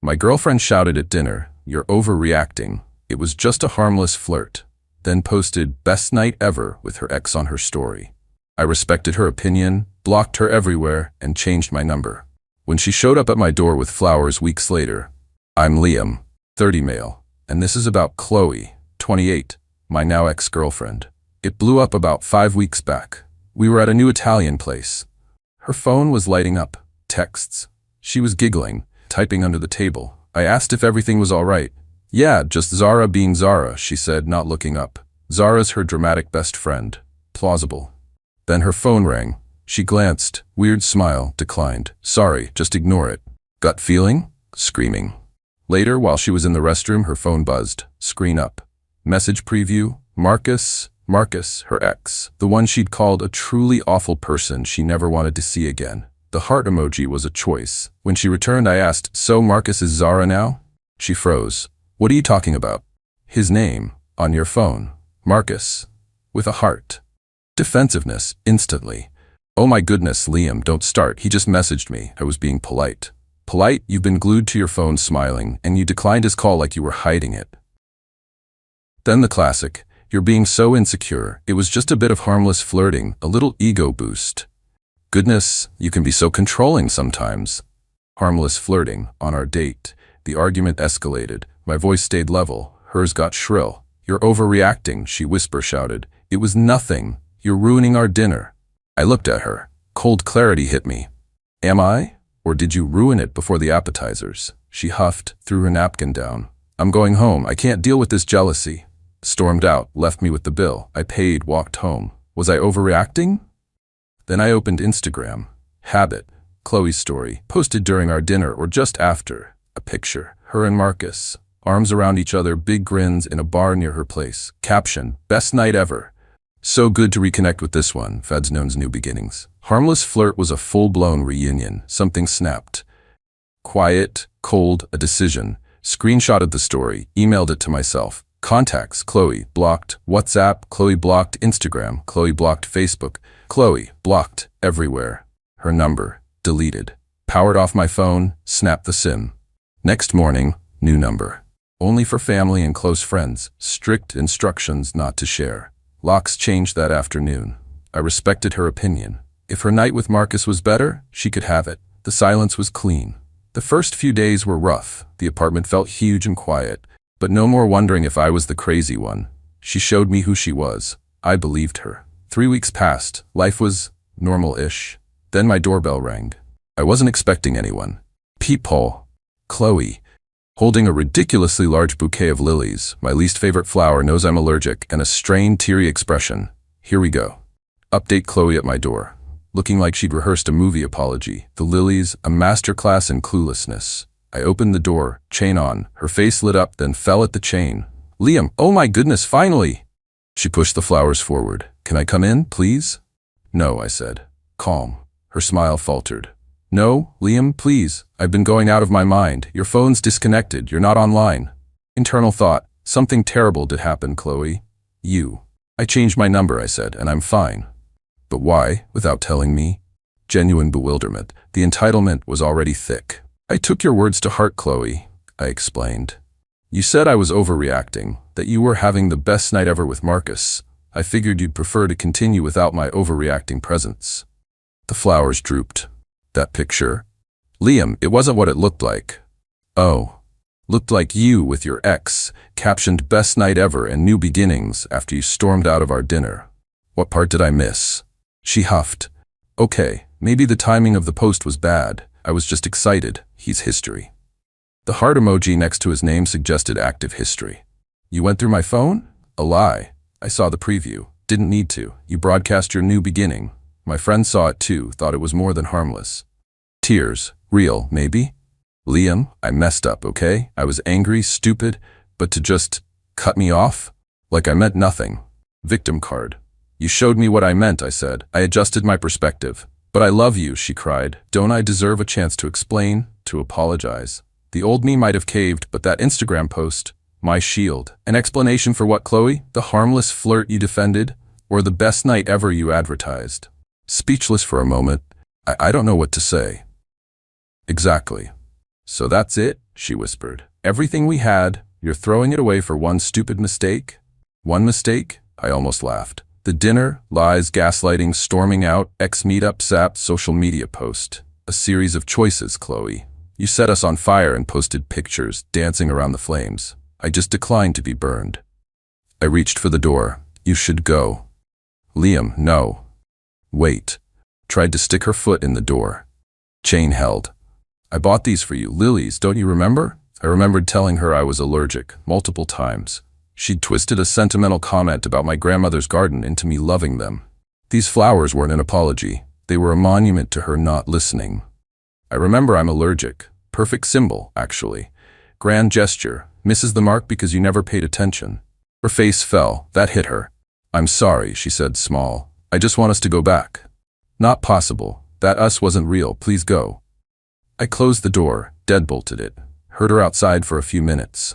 My girlfriend shouted at dinner, "You're overreacting. It was just a harmless flirt." Then posted, "Best night ever," with her ex on her story. I respected her opinion, blocked her everywhere, and changed my number. When she showed up at my door with flowers weeks later, "I'm Liam, 30 male, and this is about Chloe, 28, my now ex-girlfriend." It blew up about 5 weeks back. We were at a new Italian place. Her phone was lighting up, texts. She was giggling, typing under the table. I asked if everything was all right. "Yeah, just Zara being Zara," she said, not looking up. Zara's her dramatic best friend. Plausible. Then her phone rang. She glanced, weird smile, declined. "Sorry, just ignore it." Gut feeling? Screaming. Later, while she was in the restroom, her phone buzzed. Screen up. Message preview. Marcus, her ex. The one she'd called a truly awful person she never wanted to see again. The heart emoji was a choice. When she returned, I asked, "So Marcus is Zara now?" She froze. "What are you talking about?" "His name, on your phone. Marcus. With a heart." Defensiveness, instantly. "Oh my goodness, Liam, don't start. He just messaged me." I was being polite. Polite? You've been glued to your phone smiling, and you declined his call like you were hiding it. Then the classic, "You're being so insecure. It was just a bit of harmless flirting, a little ego boost." Goodness, you can be so controlling sometimes. Harmless flirting, on our date. The argument escalated. My voice stayed level. Hers got shrill. "You're overreacting," she whisper-shouted. "It was nothing. You're ruining our dinner." I looked at her. Cold clarity hit me. "Am I? Or did you ruin it before the appetizers?" She huffed, threw her napkin down. "I'm going home. I can't deal with this jealousy." Stormed out, left me with the bill. I paid, walked home. Was I overreacting? Then I opened Instagram. Habit. Chloe's story, posted during our dinner or just after. A picture. Her and Marcus. Arms around each other, big grins in a bar near her place. Caption, "Best night ever. So good to reconnect with this one, Fad's new beginnings." Harmless flirt was a full-blown reunion. Something snapped. Quiet, cold, a decision. Screenshotted the story, emailed it to myself. Contacts, Chloe, blocked. WhatsApp, Chloe blocked. Instagram, Chloe blocked. Facebook, Chloe, blocked. Everywhere. Her number, deleted. Powered off my phone, snapped the SIM. Next morning, new number. Only for family and close friends. Strict instructions not to share. Locks changed that afternoon. I respected her opinion. If her night with Marcus was better, she could have it. The silence was clean. The first few days were rough. The apartment felt huge and quiet. But no more wondering if I was the crazy one. She showed me who she was. I believed her. 3 weeks passed. Life was normal-ish. Then my doorbell rang. I wasn't expecting anyone. Peephole. Chloe. Holding a ridiculously large bouquet of lilies, my least favorite flower, knows I'm allergic, and a strained, teary expression. Here we go. Update Chloe at my door. Looking like she'd rehearsed a movie apology. The lilies, a masterclass in cluelessness. I opened the door, chain on. Her face lit up, then fell at the chain. "Liam, oh my goodness, finally!" She pushed the flowers forward. "Can I come in, please?" "No," I said. Calm. Her smile faltered. "No, Liam, please. I've been going out of my mind. Your phone's disconnected. You're not online." Internal thought. Something terrible did happen, Chloe. You. "I changed my number," I said, "and I'm fine." But why, without telling me? Genuine bewilderment. The entitlement was already thick. "I took your words to heart, Chloe," I explained. "You said I was overreacting, that you were having the best night ever with Marcus. I figured you'd prefer to continue without my overreacting presence." The flowers drooped. "That picture?" "Liam, it wasn't what it looked like." "Oh. Looked like you with your ex, captioned best night ever and new beginnings after you stormed out of our dinner. What part did I miss?" She huffed. "Okay, maybe the timing of the post was bad. I was just excited. He's history." The heart emoji next to his name suggested active history. "You went through my phone?" "A lie. I saw the preview. Didn't need to. You broadcast your new beginning. My friend saw it too, thought it was more than harmless." Tears. Real, maybe? "Liam, I messed up, okay? I was angry, stupid, but to just cut me off? Like I meant nothing." Victim card. "You showed me what I meant," I said. "I adjusted my perspective." "But I love you," she cried. "Don't I deserve a chance to explain, to apologize?" The old me might have caved, but that Instagram post, my shield. An explanation for what, Chloe? The harmless flirt you defended? Or the best night ever you advertised? Speechless for a moment, I don't know what to say. Exactly. So that's it, she whispered. Everything we had, you're throwing it away for one stupid mistake? One mistake? I almost laughed. The dinner, lies, gaslighting, storming out, ex-meetup, sap, social media post. A series of choices, Chloe. You set us on fire and posted pictures, dancing around the flames. I just declined to be burned. I reached for the door. You should go. Liam, no. Wait. Tried to stick her foot in the door. Chain held. I bought these for you, lilies, don't you remember? I remembered telling her I was allergic, multiple times. She'd twisted a sentimental comment about my grandmother's garden into me loving them. These flowers weren't an apology. They were a monument to her not listening. I remember I'm allergic. Perfect symbol, actually. Grand gesture. Misses the mark because you never paid attention. Her face fell. That hit her. I'm sorry, she said, small. I just want us to go back. Not possible. That us wasn't real. Please go. I closed the door, deadbolted it. Heard her outside for a few minutes.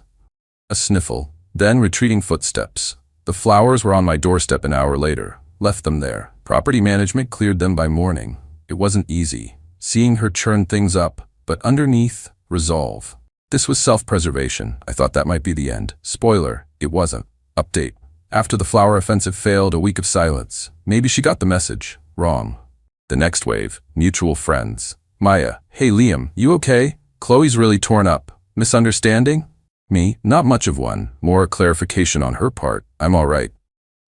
A sniffle. Then retreating footsteps. The flowers were on my doorstep an hour later. Left them there. Property management cleared them by morning. It wasn't easy. Seeing her churn things up, but underneath, resolve. This was self-preservation. I thought that might be the end. Spoiler, it wasn't. Update. After the flower offensive failed, a week of silence. Maybe she got the message. Wrong. The next wave. Mutual friends. Maya. Hey Liam, you okay? Chloe's really torn up. Misunderstanding? Me? Not much of one. More clarification on her part. I'm all right.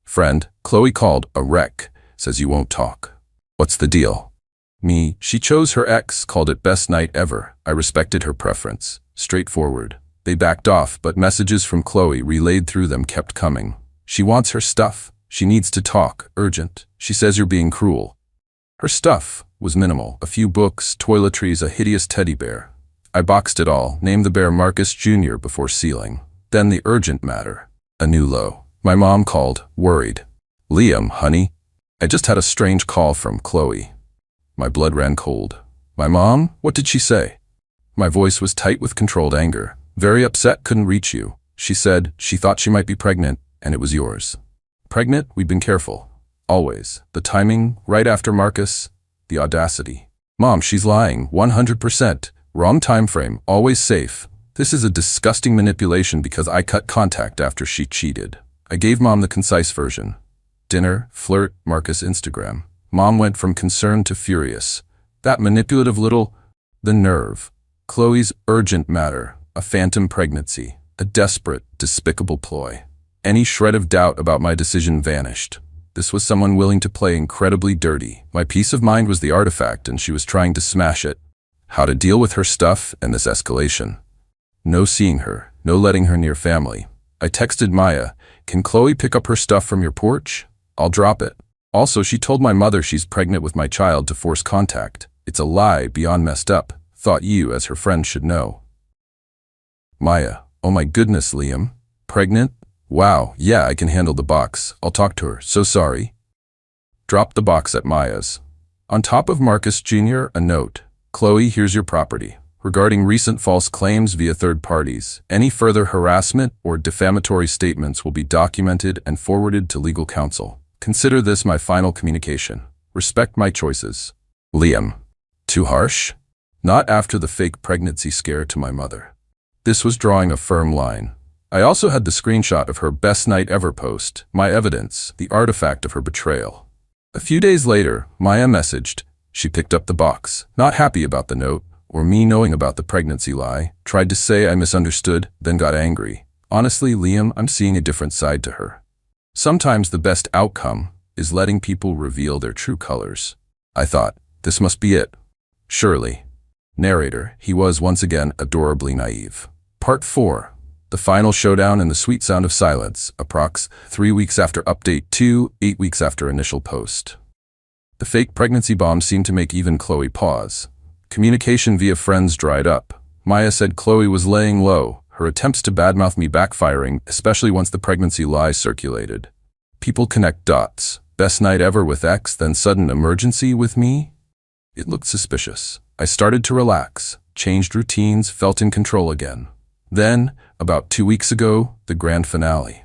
Friend. Chloe called a wreck. Says you won't talk. What's the deal? Me. She chose her ex, called it best night ever. I respected her preference. Straightforward. They backed off, but messages from Chloe relayed through them kept coming. She wants her stuff. She needs to talk. Urgent. She says you're being cruel. Her stuff was minimal. A few books, toiletries, a hideous teddy bear. I boxed it all, named the bear Marcus Jr. before sealing. Then the urgent matter. A new low. My mom called, worried. Liam, honey. I just had a strange call from Chloe. My blood ran cold. My mom? What did she say? My voice was tight with controlled anger. Very upset, couldn't reach you. She said she thought she might be pregnant, and it was yours. Pregnant? We'd been careful. Always. The timing, right after Marcus. The audacity. Mom, she's lying. 100%. Wrong time frame. Always safe. This is a disgusting manipulation because I cut contact after she cheated. I gave Mom the concise version. Dinner, flirt, Marcus Instagram. Mom went from concerned to furious. That manipulative little... The nerve. Chloe's urgent matter. A phantom pregnancy. A desperate, despicable ploy. Any shred of doubt about my decision vanished. This was someone willing to play incredibly dirty. My peace of mind was the artifact, and she was trying to smash it. How to deal with her stuff and this escalation. No seeing her, no letting her near family. I texted Maya, can Chloe pick up her stuff from your porch? I'll drop it. Also, she told my mother she's pregnant with my child to force contact. It's a lie beyond messed up. Thought you, as her friend, should know. Maya, oh my goodness, Liam. Pregnant? Wow, yeah, I can handle the box. I'll talk to her. So sorry. Dropped the box at Maya's. On top of Marcus Jr., a note. Chloe, here's your property. Regarding recent false claims via third parties, any further harassment or defamatory statements will be documented and forwarded to legal counsel. Consider this my final communication. Respect my choices. Liam. Too harsh? Not after the fake pregnancy scare to my mother. This was drawing a firm line. I also had the screenshot of her best night ever post, my evidence, the artifact of her betrayal. A few days later, Maya messaged. She picked up the box, not happy about the note, or me knowing about the pregnancy lie, tried to say I misunderstood, then got angry. Honestly, Liam, I'm seeing a different side to her. Sometimes the best outcome is letting people reveal their true colors. I thought, this must be it. Surely. Narrator, he was once again adorably naive. Part 4. The final showdown and the sweet sound of silence, approx. 3 weeks after update 2, 8 weeks after initial post. The fake pregnancy bomb seemed to make even Chloe pause. Communication via friends dried up. Maya said Chloe was laying low, her attempts to badmouth me backfiring, especially once the pregnancy lie circulated. People connect dots. Best night ever with ex, then sudden emergency with me? It looked suspicious. I started to relax, changed routines, felt in control again. Then, about 2 weeks ago, the grand finale.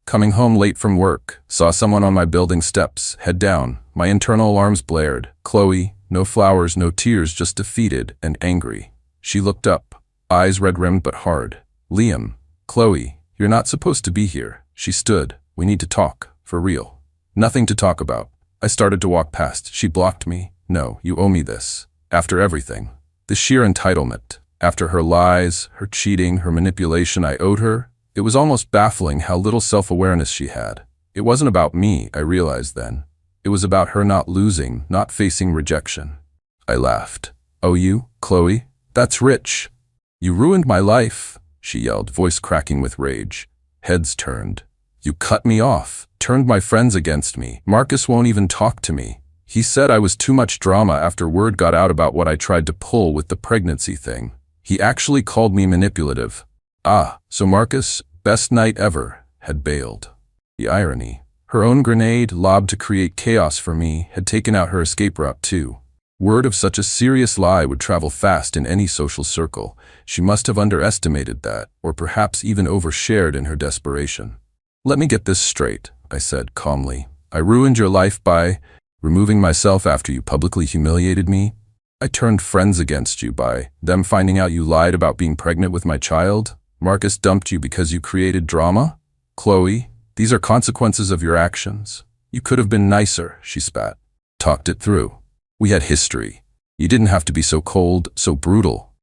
Coming home late from work, saw someone on my building steps, head down. My internal alarms blared. Chloe, no flowers, no tears, just defeated and angry. She looked up. eyes red-rimmed but hard. Liam, Chloe, you're not supposed to be here. She stood. We need to talk. For real. Nothing to talk about. I started to walk past. She blocked me. No, you owe me this. After everything. The sheer entitlement. After her lies, her cheating, her manipulation, I owed her. It was almost baffling how little self-awareness she had. It wasn't about me, I realized then. It was about her not losing, not facing rejection. I laughed. Oh, you, Chloe? That's rich. You ruined my life, she yelled, voice cracking with rage. Heads turned. You cut me off, turned my friends against me. Marcus won't even talk to me. He said I was too much drama after word got out about what I tried to pull with the pregnancy thing. He actually called me manipulative. Ah, so Marcus, best night ever, had bailed. The irony. Her own grenade, lobbed to create chaos for me, had taken out her escape route too. Word of such a serious lie would travel fast in any social circle. She must have underestimated that, or perhaps even overshared in her desperation. Let me get this straight, I said calmly. I ruined your life by removing myself after you publicly humiliated me. I turned friends against you by them finding out you lied about being pregnant with my child. Marcus dumped you because you created drama? Chloe, these are consequences of your actions. You could have been nicer, she spat. Talked it through. We had history. You didn't have to be so cold, so brutal.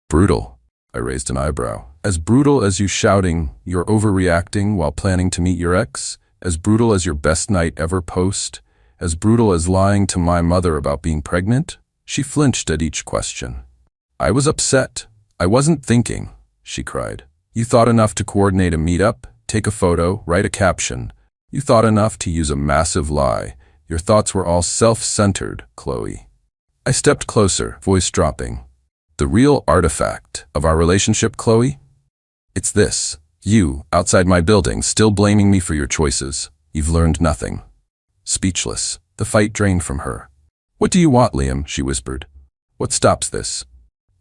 Brutal? I raised an eyebrow. As brutal as you shouting, you're overreacting while planning to meet your ex? As brutal as your best night ever post? As brutal as lying to my mother about being pregnant? She flinched at each question. I was upset. I wasn't thinking, she cried. You thought enough to coordinate a meetup, take a photo, write a caption. You thought enough to use a massive lie. Your thoughts were all self-centered, Chloe. I stepped closer, voice dropping. The real artifact of our relationship, Chloe? It's this. You, outside my building, still blaming me for your choices. You've learned nothing. Speechless, the fight drained from her. What do you want, Liam? She whispered. What stops this?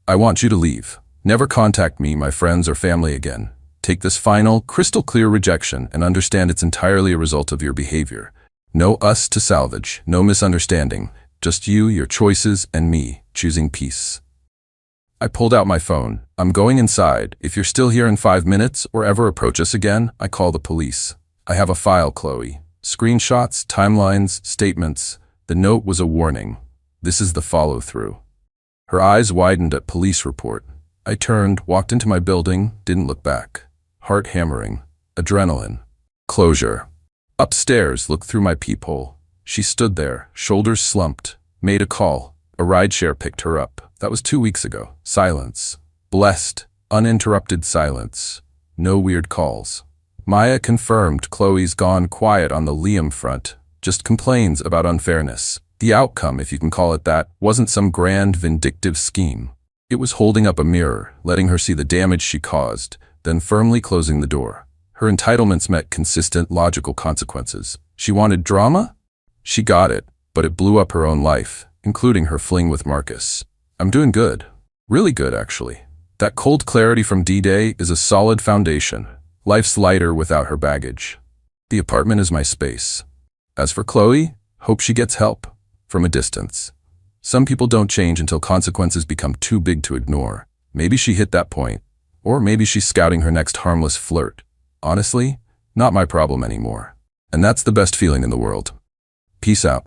I want you to leave. Never contact me, my friends, or family again. Take this final, crystal-clear rejection and understand it's entirely a result of your behavior. No us to salvage, no misunderstanding. Just you, your choices, and me, choosing peace. I pulled out my phone. I'm going inside. If you're still here in 5 minutes or ever approach us again, I call the police. I have a file, Chloe. Screenshots, timelines, statements. The note was a warning. This is the follow-through. Her eyes widened at police report. I turned, walked into my building, didn't look back. Heart hammering. Adrenaline. Closure. Upstairs, looked through my peephole. She stood there, shoulders slumped. Made a call. A rideshare picked her up. That was 2 weeks ago. Silence. Blessed, uninterrupted silence. No weird calls. Maya confirmed Chloe's gone quiet on the Liam front. Just complains about unfairness. The outcome, if you can call it that, wasn't some grand vindictive scheme. It was holding up a mirror, letting her see the damage she caused, then firmly closing the door. Her entitlements met consistent, logical consequences. She wanted drama? She got it, but it blew up her own life, including her fling with Marcus. I'm doing good. Really good, actually. That cold clarity from D-Day is a solid foundation. Life's lighter without her baggage. The apartment is my space. As for Chloe, hope she gets help. From a distance. Some people don't change until consequences become too big to ignore. Maybe she hit that point. Or maybe she's scouting her next harmless flirt. Honestly, not my problem anymore. And that's the best feeling in the world. Peace out.